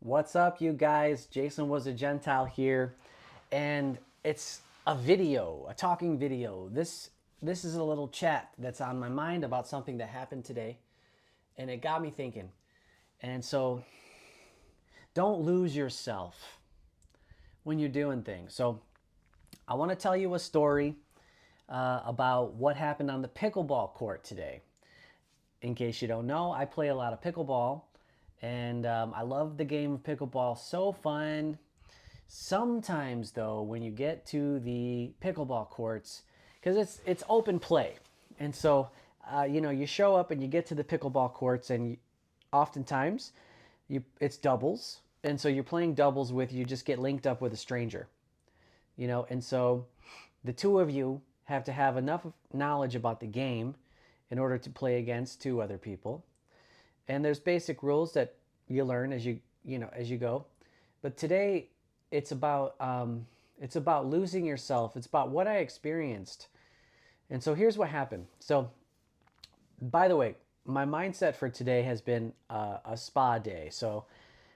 What's up, you guys? Jason was a Gentile here, and it's a video, a talking video. This is a little chat that's on my mind about something that happened today, and it got me thinking. And so, don't lose yourself when you're doing things. So, I want to tell you a story about what happened on the pickleball court today. In case you don't know, I play a lot of pickleball, and I love the game of pickleball. So fun. Sometimes, though, when you get to the pickleball courts, because it's open play, and so you show up and you get to the pickleball courts, and oftentimes it's doubles, and so you're playing doubles with you just get linked up with a stranger, and so the two of you have to have enough knowledge about the game in order to play against two other people, and there's basic rules that you learn as you go. But today it's about losing yourself. It's about what I experienced. And so here's what happened. So, by the way, my mindset for today has been a spa day. So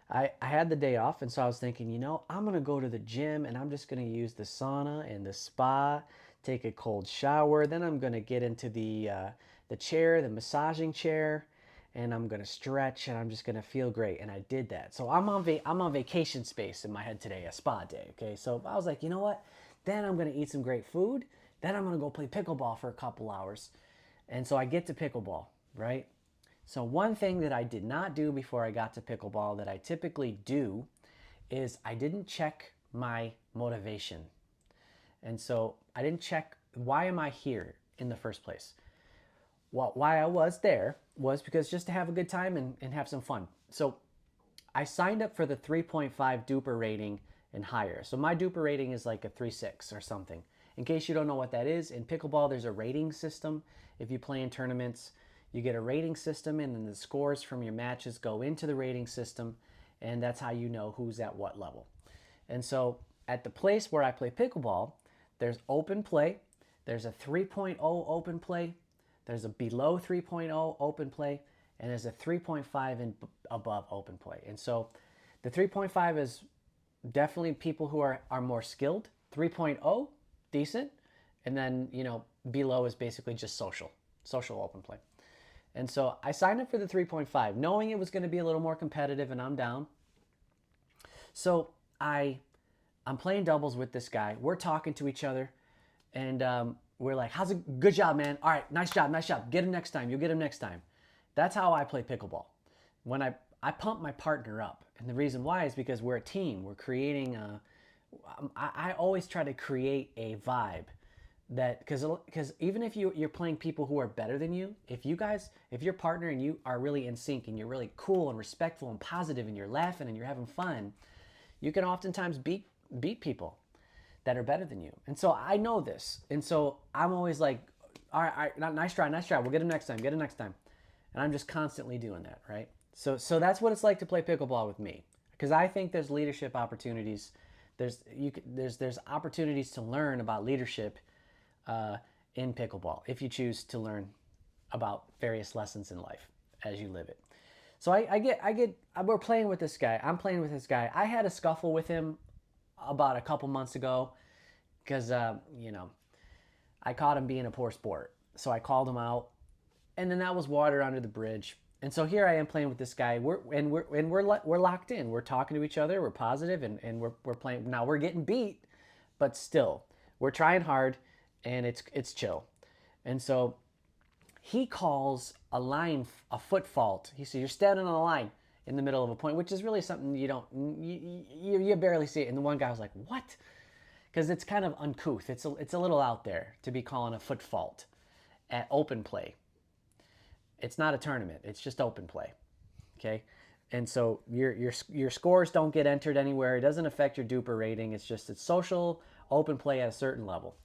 I had the day off, and so I was thinking, I'm gonna go to the gym and I'm just gonna use the sauna and the spa, take a cold shower. Then I'm gonna get into the chair, the massaging chair, and I'm gonna stretch, and I'm just gonna feel great. And I did that. So I'm on vacation space in my head today, a spa day. Okay, so I was like, you know what? Then I'm gonna eat some great food. Then I'm gonna go play pickleball for a couple hours. And so I get to pickleball, right? So one thing that I did not do before I got to pickleball that I typically do is I didn't check my motivation. And so I didn't check, why am I here in the first place? Well, why I was there was because just to have a good time and have some fun. So I signed up for the 3.5 duper rating and higher. So my duper rating is like a 3.6 or something. In case you don't know what that is, in pickleball there's a rating system. If you play in tournaments, you get a rating system, and then the scores from your matches go into the rating system, and that's how you know who's at what level. And so at the place where I play pickleball, there's open play, there's a 3.0 open play, there's a below 3.0 open play, and there's a 3.5 and above open play. And so the 3.5 is definitely people who are more skilled. 3.0, decent. And then, below is basically just social open play. And so I signed up for the 3.5, knowing it was going to be a little more competitive, and I'm down. So I'm playing doubles with this guy. We're talking to each other, and we're like, "How's it? Good job, man. All right, nice job, nice job. Get him next time. You'll get him next time." That's how I play pickleball. When I pump my partner up, and the reason why is because we're a team. We're creating a. I always try to create a vibe that, because even if you're playing people who are better than you, if your partner and you are really in sync, and you're really cool and respectful and positive, and you're laughing and you're having fun, you can oftentimes beat people that are better than you. And so I know this, and so I'm always like, all right, nice try, nice try, we'll get him next time, get him next time. And I'm just constantly doing that, right? So that's what it's like to play pickleball with me, because I think there's leadership opportunities. There's opportunities to learn about leadership in pickleball if you choose to learn about various lessons in life as you live it. So we're playing with this guy. I'm playing with this guy. I had a scuffle with him about a couple months ago because I caught him being a poor sport. So I called him out, and then that was water under the bridge. And so here I am playing with this guy. We're locked in. We're talking to each other. We're positive, and we're playing. Now we're getting beat, but still we're trying hard, and it's chill. And so he calls a foot fault. He says, "You're standing on a line in the middle of a point," which is really something you barely see it. And the one guy was like, "What?" Because it's kind of uncouth. It's a little out there to be calling a foot fault at open play. It's not a tournament. It's just open play. Okay. And so your scores don't get entered anywhere. It doesn't affect your duper rating. It's social open play at a certain level.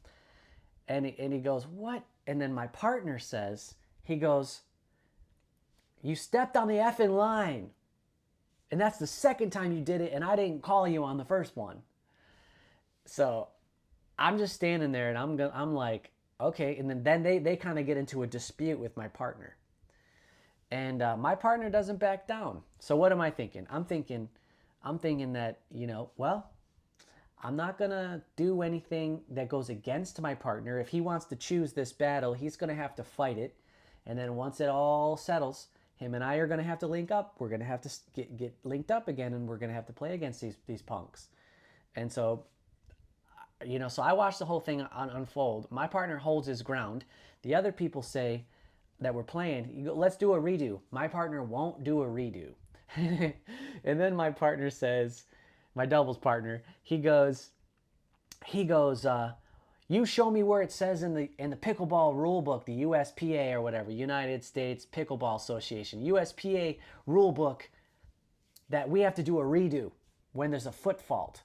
And he goes, "What?" And then my partner says, he goes, "You stepped on the effing line. And that's the second time you did it, and I didn't call you on the first one." So I'm just standing there, and I'm like, okay. And then they kind of get into a dispute with my partner. And my partner doesn't back down. So what am I thinking? I'm thinking, I'm thinking that, well, I'm not going to do anything that goes against my partner. If he wants to choose this battle, he's going to have to fight it. And then once it all settles, him and I are going to have to link up. We're going to have to get linked up again, and we're going to have to play against these punks. And so, so I watched the whole thing unfold. My partner holds his ground. The other people say that we're playing, let's do a redo. My partner won't do a redo. And then my partner says, my doubles partner, he goes, you show me where it says in the pickleball rule book, the USPA or whatever, United States Pickleball Association, USPA rule book, that we have to do a redo when there's a foot fault.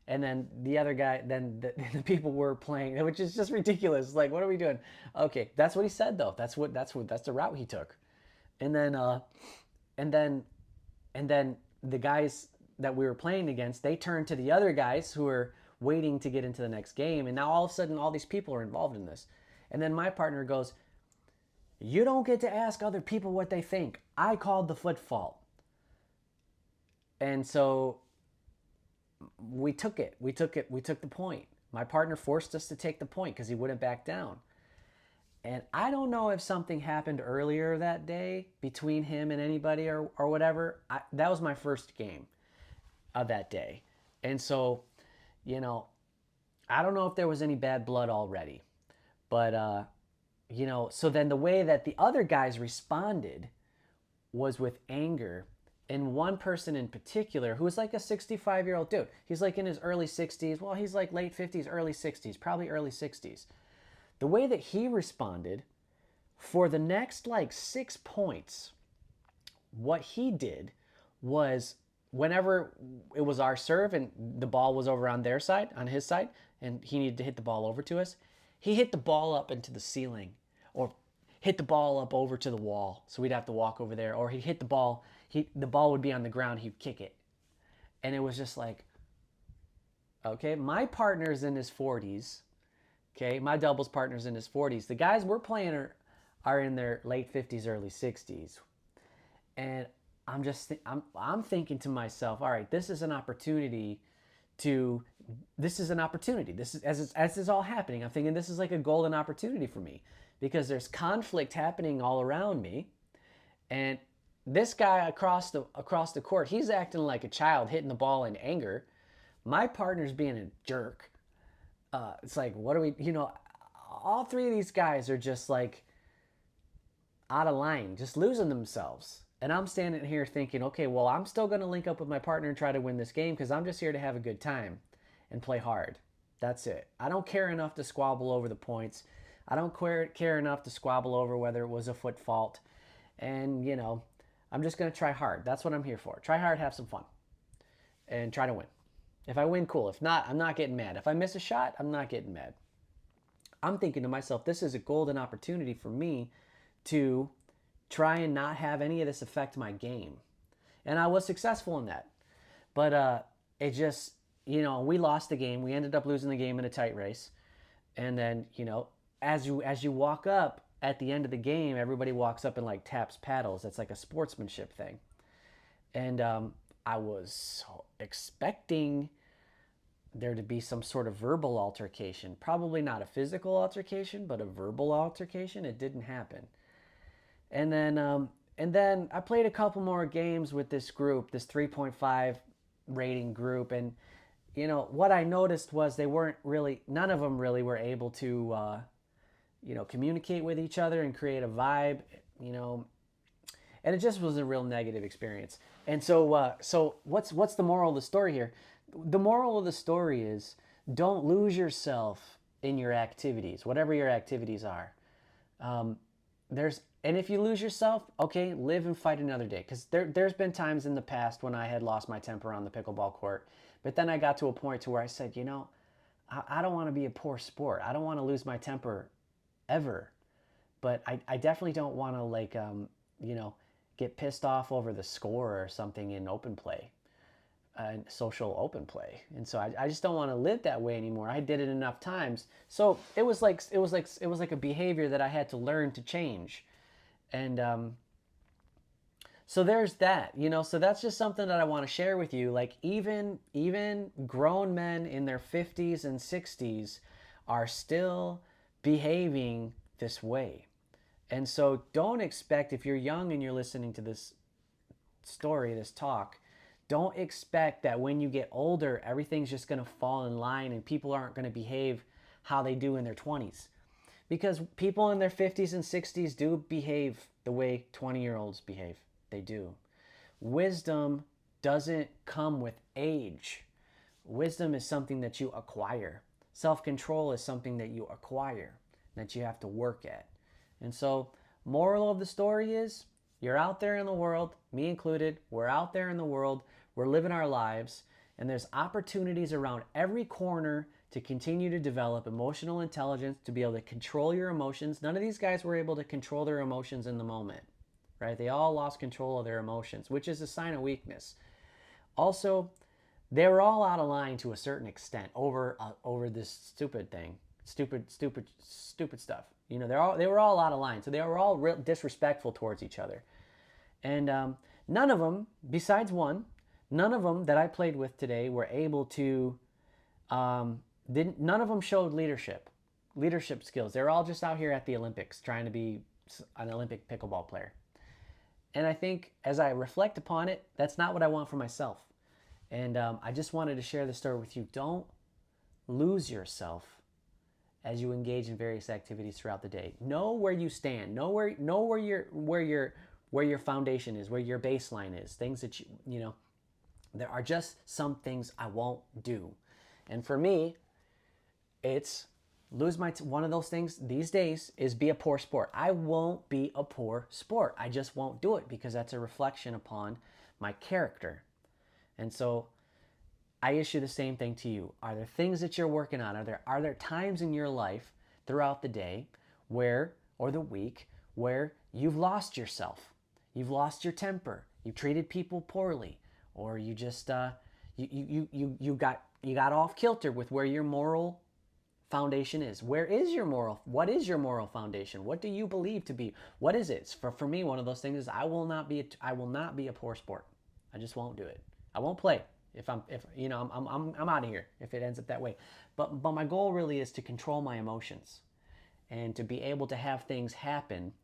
And then the other guy, then the people were playing, which is just ridiculous. Like, what are we doing? Okay, that's what he said though. That's the route he took. And then and then the guys that we were playing against, they turned to the other guys who were waiting to get into the next game, and now all of a sudden all these people are involved in this. And then my partner goes, you don't get to ask other people what they think. I called the foot fault. And so we took the point. My partner forced us to take the point because he wouldn't back down. And I don't know if something happened earlier that day between him and anybody or whatever. That was my first game of that day. And so, I don't know if there was any bad blood already. But, so then the way that the other guys responded was with anger. And one person in particular, who was like a 65-year-old dude, he's like in his early 60s. Well, he's like late 50s, early 60s, probably early 60s. The way that he responded, for the next like 6 points, what he did was, whenever it was our serve and the ball was over on their side, on his side, and he needed to hit the ball over to us, he hit the ball up into the ceiling, or hit the ball up over to the wall, so we'd have to walk over there. Or he'd hit the ball, the ball would be on the ground, he'd kick it. And it was just like, okay, my partner's in his 40s. Okay, my doubles partner's in his 40s. The guys we're playing are in their late 50s, early 60s. And I'm thinking to myself, all right, this is an opportunity. This is as it's all happening, I'm thinking this is like a golden opportunity for me, because there's conflict happening all around me. And this guy across the court, he's acting like a child, hitting the ball in anger. My partner's being a jerk. It's like, what are we, all three of these guys are just like out of line, just losing themselves. And I'm standing here thinking, okay, well, I'm still going to link up with my partner and try to win this game, because I'm just here to have a good time and play hard. That's it. I don't care enough to squabble over the points. I don't care enough to squabble over whether it was a foot fault. And, I'm just going to try hard. That's what I'm here for. Try hard, have some fun, and try to win. If I win, cool. If not, I'm not getting mad. If I miss a shot, I'm not getting mad. I'm thinking to myself, this is a golden opportunity for me to try and not have any of this affect my game. And I was successful in that. But it just, we lost the game. We ended up losing the game in a tight race. And then, as you walk up at the end of the game, everybody walks up and like taps paddles. That's like a sportsmanship thing. And I was expecting there to be some sort of verbal altercation. Probably not a physical altercation, but a verbal altercation. It didn't happen. And then I played a couple more games with this group, this 3.5 rating group. And, what I noticed was none of them really were able to, communicate with each other and create a vibe, and it just was a real negative experience. And so what's the moral of the story here? The moral of the story is, don't lose yourself in your activities, whatever your activities are. And if you lose yourself, okay, live and fight another day. Because there's been times in the past when I had lost my temper on the pickleball court. But then I got to a point to where I said, I don't want to be a poor sport. I don't want to lose my temper ever. But I definitely don't want to get pissed off over the score or something in open play, social open play. And so I just don't want to live that way anymore. I did it enough times. So it was like a behavior that I had to learn to change. And So there's that, so that's just something that I want to share with you. Like even grown men in their 50s and 60s are still behaving this way. And so don't expect, if you're young and you're listening to this story, this talk, don't expect that when you get older, everything's just going to fall in line and people aren't going to behave how they do in their 20s. Because people in their 50s and 60s do behave the way 20-year-olds behave. They do. Wisdom doesn't come with age. Wisdom is something that you acquire. Self-control is something that you acquire, that you have to work at. And so, moral of the story is, you're out there in the world, me included, we're out there in the world, we're living our lives, and there's opportunities around every corner to continue to develop emotional intelligence, to be able to control your emotions. None of these guys were able to control their emotions in the moment, right? They all lost control of their emotions, which is a sign of weakness. Also, they were all out of line to a certain extent over this stupid thing, stupid stuff. They were all out of line, so they were all real disrespectful towards each other. And none of them, besides one, none of them that I played with today were able to. None of them showed leadership skills. They're all just out here at the Olympics trying to be an Olympic pickleball player. And I think as I reflect upon it, that's not what I want for myself. And I just wanted to share this story with you. Don't lose yourself as you engage in various activities throughout the day. Know where you stand. Know where your foundation is, where your baseline is. Things that there are just some things I won't do. And for me, it's one of those things these days is be a poor sport. I won't be a poor sport. I just won't do it because that's a reflection upon my character. And so I issue the same thing to you. Are there things that you're working on? Are there times in your life throughout the day or the week where you've lost yourself? You've lost your temper. You've treated people poorly, or you just you got off kilter with where your moral foundation is. What is your moral foundation? What do you believe to be? What is it? For me, one of those things is I will not be a poor sport. I just won't do it. I won't play if I'm out of here if it ends up that way. But my goal really is to control my emotions and to be able to have things happen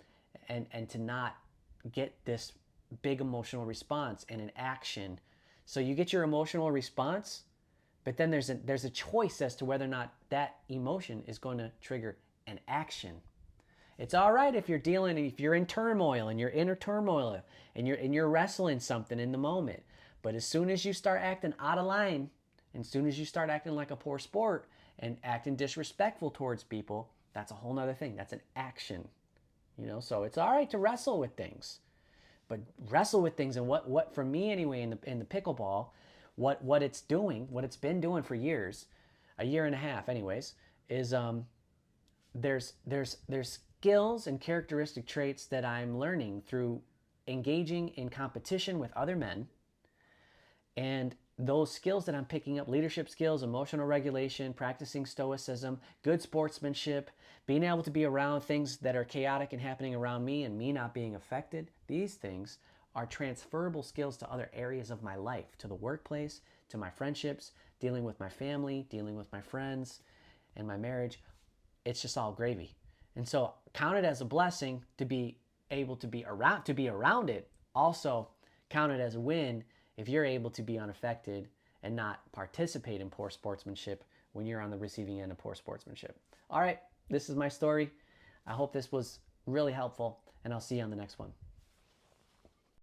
and to not get this big emotional response and an action. So you get your emotional response, but then there's a choice as to whether or not that emotion is going to trigger an action. It's all right if you're in turmoil and you're inner turmoil and you're wrestling something in the moment. But as soon as you start acting out of line, and as soon as you start acting like a poor sport and acting disrespectful towards people, that's a whole nother thing. That's an action. So it's all right to wrestle with things. But wrestle with things, and what for me anyway in the pickleball, what it's been doing for years, a year and a half anyways, is there's skills and characteristic traits that I'm learning through engaging in competition with other men. And those skills that I'm picking up, leadership skills, emotional regulation, practicing stoicism, good sportsmanship, being able to be around things that are chaotic and happening around me and me not being affected, these things are transferable skills to other areas of my life, to the workplace, to my friendships, dealing with my family, dealing with my friends, and my marriage. It's just all gravy. And so count it as a blessing to be able to be around it. Also count it as a win if you're able to be unaffected and not participate in poor sportsmanship when you're on the receiving end of poor sportsmanship. All right, this is my story. I hope this was really helpful, and I'll see you on the next one.